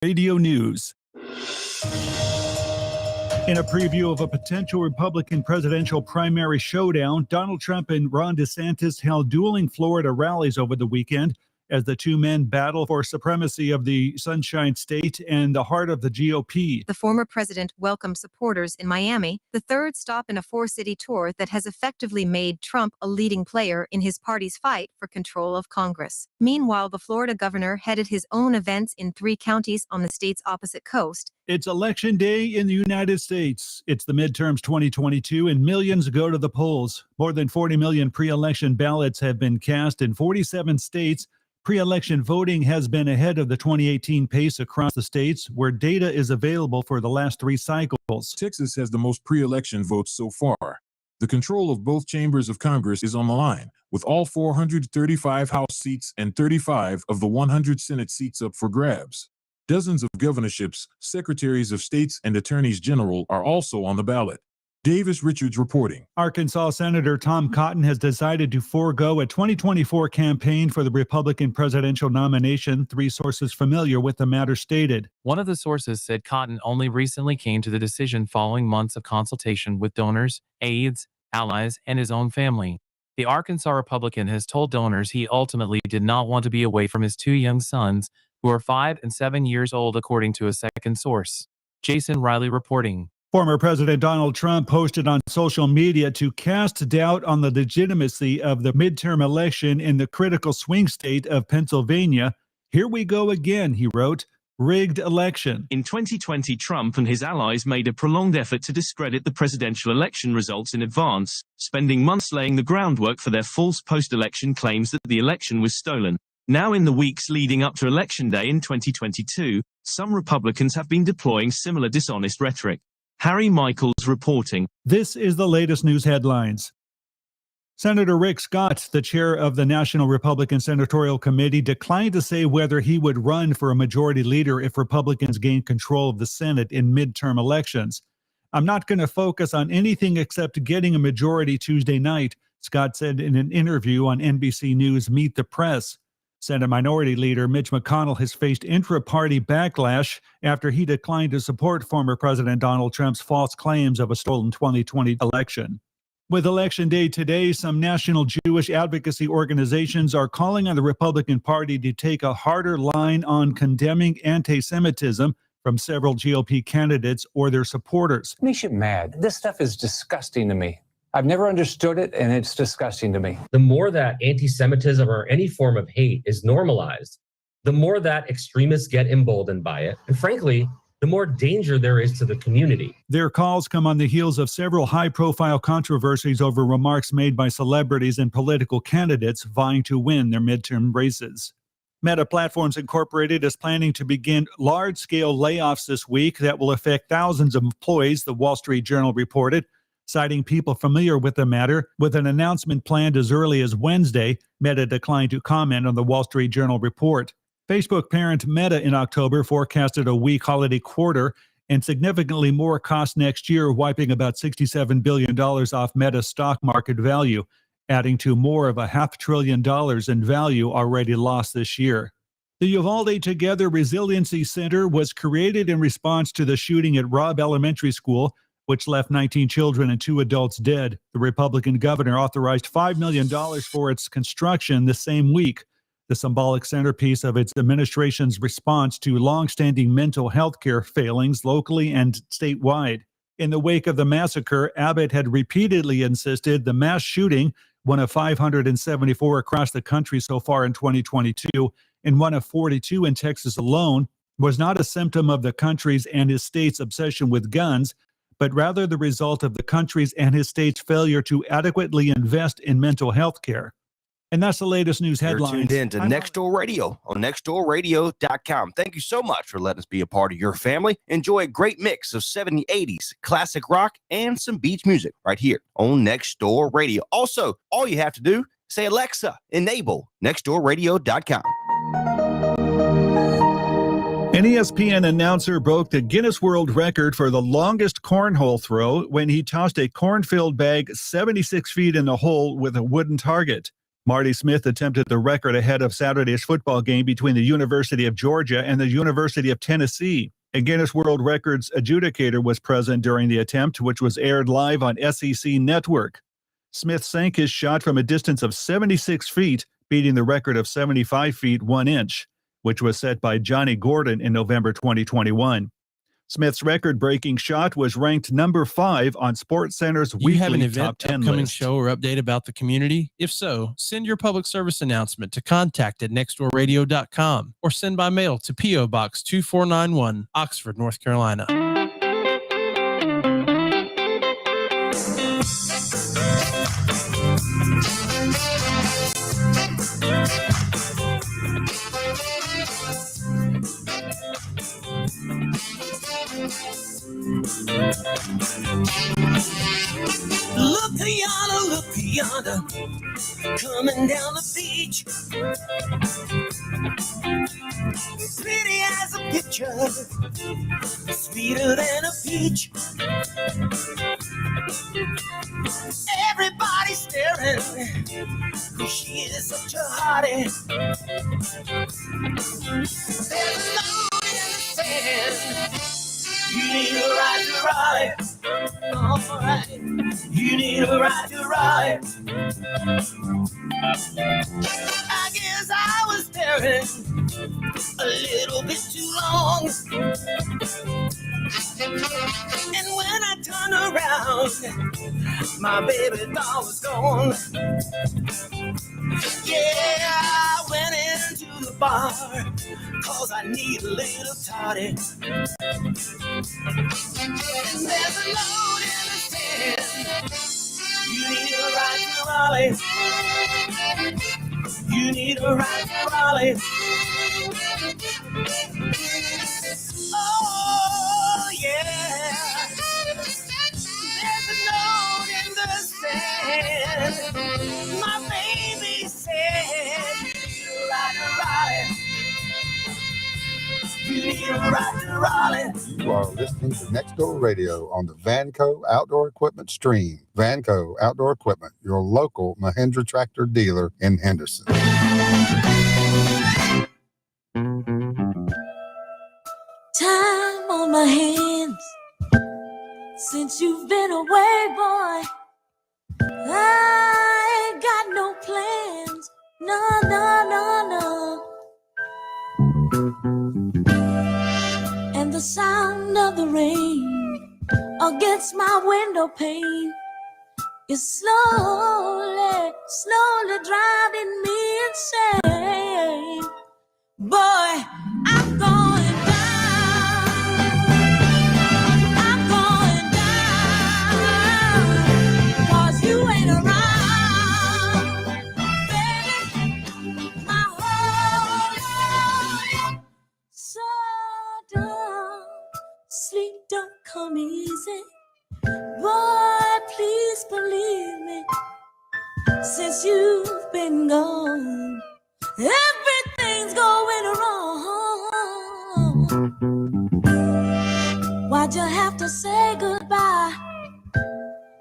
Radio News. In a preview of a potential Republican presidential primary showdown, Donald Trump and Ron DeSantis held dueling Florida rallies over the weekend as the two men battle for supremacy of the Sunshine State and the heart of the GOP. The former president welcomed supporters in Miami, the third stop in a four-city tour that has effectively made Trump a leading player in his party's fight for control of Congress. Meanwhile, the Florida governor headed his own events in 3 counties on the state's opposite coast. It's Election Day in the United States. It's the midterms 2022, and millions go to the polls. More than 40 million pre-election ballots have been cast in 47 states. Pre-election voting has been ahead of the 2018 pace across the states, where data is available for the last 3 cycles. Texas has the most pre-election votes so far. The control of both chambers of Congress is on the line, with all 435 House seats and 35 of the 100 Senate seats up for grabs. Dozens of governorships, secretaries of states, and attorneys general are also on the ballot. Davis Richards reporting. Arkansas Senator Tom Cotton has decided to forego a 2024 campaign for the Republican presidential nomination, 3 sources familiar with the matter stated. One of the sources said Cotton only recently came to the decision following months of consultation with donors, aides, allies, and his own family. The Arkansas Republican has told donors he ultimately did not want to be away from his 2 young sons, who are 5 and 7 years old, according to a second source. Jason Riley reporting. Former President Donald Trump posted on social media to cast doubt on the legitimacy of the midterm election in the critical swing state of Pennsylvania. "Here we go again," he wrote. "Rigged election." In 2020, Trump and his allies made a prolonged effort to discredit the presidential election results in advance, spending months laying the groundwork for their false post-election claims that the election was stolen. Now, in the weeks leading up to Election Day in 2022, some Republicans have been deploying similar dishonest rhetoric. Harry Michaels reporting. This is the latest news headlines. Senator Rick Scott, the chair of the National Republican Senatorial Committee, declined to say whether he would run for a majority leader if Republicans gain control of the Senate in midterm elections. "I'm not going to focus on anything except getting a majority Tuesday night," Scott said in an interview on NBC News Meet the Press. Senate Minority Leader Mitch McConnell has faced intra-party backlash after he declined to support former President Donald Trump's false claims of a stolen 2020 election. With Election Day today, some national Jewish advocacy organizations are calling on the Republican Party to take a harder line on condemning anti-Semitism from several GOP candidates or their supporters. Makes you mad. This stuff is disgusting to me. I've never understood it, and it's disgusting to me. The more that anti-Semitism or any form of hate is normalized, the more that extremists get emboldened by it. And frankly, the more danger there is to the community. Their calls come on the heels of several high-profile controversies over remarks made by celebrities and political candidates vying to win their midterm races. Meta Platforms Incorporated is planning to begin large-scale layoffs this week that will affect thousands of employees, the Wall Street Journal reported. Citing people familiar with the matter, with an announcement planned as early as Wednesday, Meta declined to comment on the Wall Street Journal report. Facebook parent Meta in October forecasted a weak holiday quarter and significantly more cost next year, wiping about $67 billion off Meta's stock market value, adding to more of $500 billion in value already lost this year. The Uvalde Together Resiliency Center was created in response to the shooting at Robb Elementary School, which left 19 children and 2 adults dead. The Republican governor authorized $5 million for its construction the same week, the symbolic centerpiece of its administration's response to longstanding mental health care failings locally and statewide. In the wake of the massacre, Abbott had repeatedly insisted the mass shooting, one of 574 across the country so far in 2022, and one of 42 in Texas alone, was not a symptom of the country's and his state's obsession with guns, but rather the result of the country's and his state's failure to adequately invest in mental health care. And that's the latest news headlines. You're tuned in to Next Door Radio on nextdoorradio.com. Thank you so much for letting us be a part of your family. Enjoy a great mix of 70s, 80s, classic rock, and some beach music right here on Next Door Radio. Also, all you have to do, say, Alexa, enable nextdoorradio.com. An ESPN announcer broke the Guinness World Record for the longest cornhole throw when he tossed a corn-filled bag 76 feet in the hole with a wooden target. Marty Smith attempted the record ahead of Saturday's football game between the University of Georgia and the University of Tennessee. A Guinness World Records adjudicator was present during the attempt, which was aired live on SEC Network. Smith sank his shot from a distance of 76 feet, beating the record of 75 feet 1 inch, which was set by Johnny Gordon in November 2021. Smith's record-breaking shot was ranked number 5 on SportsCenter's You have an weekly event, top 10 upcoming list. show, or update about the community? If so, send your public service announcement to contact@nextdoorradio.com or send by mail to P.O. Box 2491, Oxford, North Carolina. Look yonder, coming down the beach. Pretty as a picture, sweeter than a peach. Everybody's staring, 'cause she is such a hottie. There's a note in the sand. You need a ride to Raleigh. All right. You need a ride to Raleigh. I guess I was staring a little bit too long. And when I turned around, my baby doll was gone. Yeah, I went into the bar, 'cause I need a little toddy. And there's a note in the sand. You need a ride to Raleigh. You need a ride to Raleigh. Oh, yeah. There's a note in the sand. My baby said you need a ride to Raleigh. You need a ride to Raleigh. You are listening to Next Door Radio on the Vanco Outdoor Equipment stream. Vanco Outdoor Equipment, your local Mahindra tractor dealer in Henderson. Time on my hands since you've been away, boy. I ain't got no plans. No, no, no, no. And the sound of the rain against my window pane is slowly, slowly driving me insane. Boy, I'm going down. I'm going down. 'Cause you ain't around. Baby, my whole life. So don't sleep, don't come easy. Boy, please believe me. Since you've been gone, everything's going wrong. Why'd you have to say goodbye?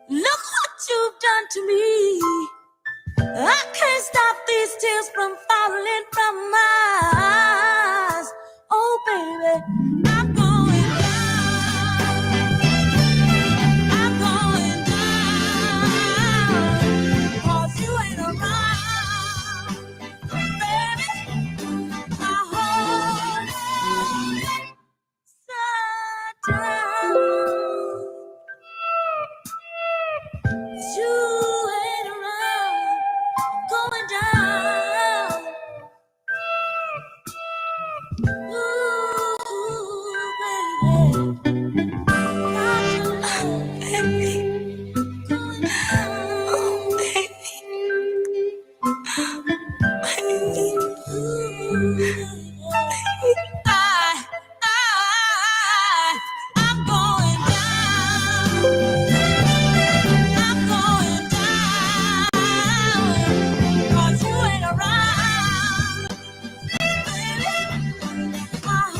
Look what you've done to me. I can't stop these tears from falling from my eyes. Oh, baby, I'm